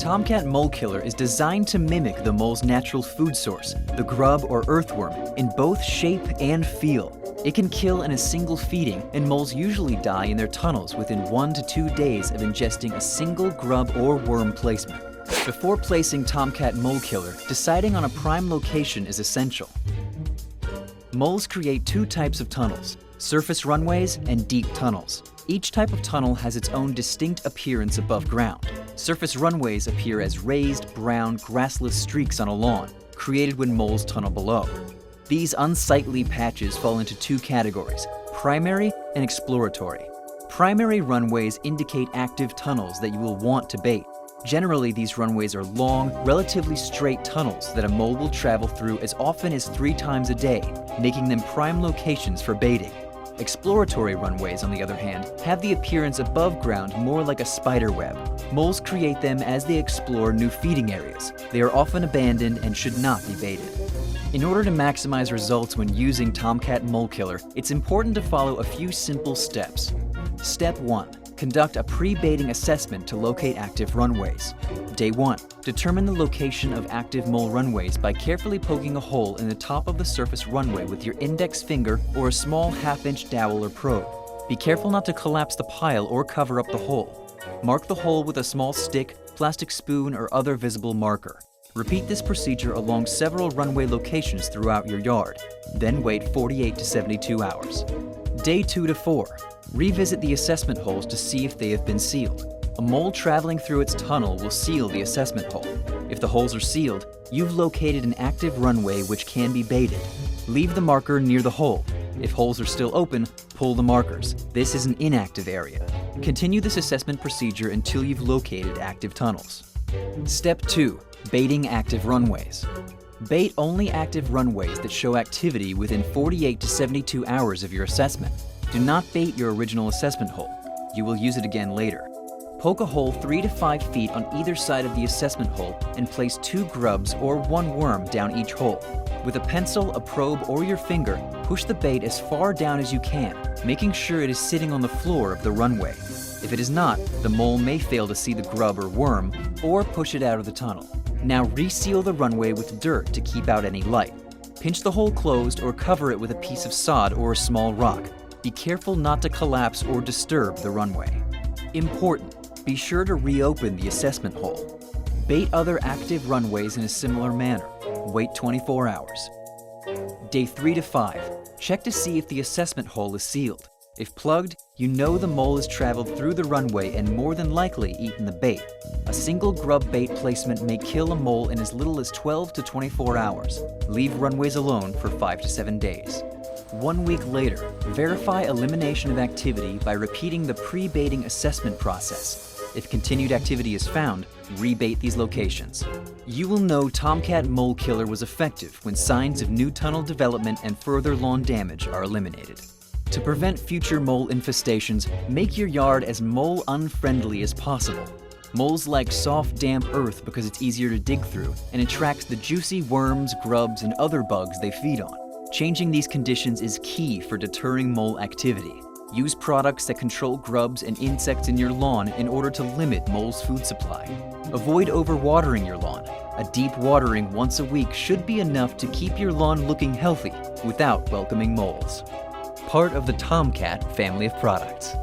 Tomcat Mole Killer is designed to mimic the mole's natural food source, the grub or earthworm, in both shape and feel. It can kill in a single feeding, and moles usually die in their tunnels within 1 to 2 days of ingesting a single grub or worm placement. Before placing Tomcat Mole Killer, deciding on a prime location is essential. Moles create 2 types of tunnels: surface runways and deep tunnels. Each type of tunnel has its own distinct appearance above ground. Surface runways appear as raised, brown, grassless streaks on a lawn, created when moles tunnel below. These unsightly patches fall into 2 categories: primary and exploratory. Primary runways indicate active tunnels that you will want to bait. Generally, these runways are long, relatively straight tunnels that a mole will travel through as often as 3 times a day, making them prime locations for baiting. Exploratory runways, on the other hand, have the appearance above ground more like a spider web. Moles create them as they explore new feeding areas. They are often abandoned and should not be baited. In order to maximize results when using Tomcat Mole Killer, it's important to follow a few simple steps. Step 1. Conduct a pre-baiting assessment to locate active runways. Day 1. Determine the location of active mole runways by carefully poking a hole in the top of the surface runway with your index finger or a small half-inch dowel or probe. Be careful not to collapse the pile or cover up the hole. Mark the hole with a small stick, plastic spoon, or other visible marker. Repeat this procedure along several runway locations throughout your yard. Then wait 48 to 72 hours. Day 2 to 4. Revisit the assessment holes to see if they have been sealed. A mole traveling through its tunnel will seal the assessment hole. If the holes are sealed, you've located an active runway which can be baited. Leave the marker near the hole. If holes are still open, pull the markers. This is an inactive area. Continue this assessment procedure until you've located active tunnels. Step 2. Baiting active runways. Bait only active runways that show activity within 48 to 72 hours of your assessment. Do not bait your original assessment hole. You will use it again later. Poke a hole 3 to 5 feet on either side of the assessment hole and place 2 grubs or 1 worm down each hole. With a pencil, a probe, or your finger, push the bait as far down as you can, making sure it is sitting on the floor of the runway. If it is not, the mole may fail to see the grub or worm, or push it out of the tunnel. Now reseal the runway with dirt to keep out any light. Pinch the hole closed or cover it with a piece of sod or a small rock. Be careful not to collapse or disturb the runway. Important: be sure to reopen the assessment hole. Bait other active runways in a similar manner. Wait 24 hours. Day 3 to 5. Check to see if the assessment hole is sealed. If plugged, you know the mole has traveled through the runway and more than likely eaten the bait. A single grub bait placement may kill a mole in as little as 12 to 24 hours. Leave runways alone for 5 to 7 days. 1 week later, verify elimination of activity by repeating the pre-baiting assessment process. If continued activity is found, rebait these locations. You will know Tomcat Mole Killer was effective when signs of new tunnel development and further lawn damage are eliminated. To prevent future mole infestations, make your yard as mole unfriendly as possible. Moles like soft, damp earth because it's easier to dig through and attracts the juicy worms, grubs, and other bugs they feed on. Changing these conditions is key for deterring mole activity. Use products that control grubs and insects in your lawn in order to limit moles' food supply. Avoid overwatering your lawn. A deep watering once a week should be enough to keep your lawn looking healthy without welcoming moles. Part of the Tomcat family of products.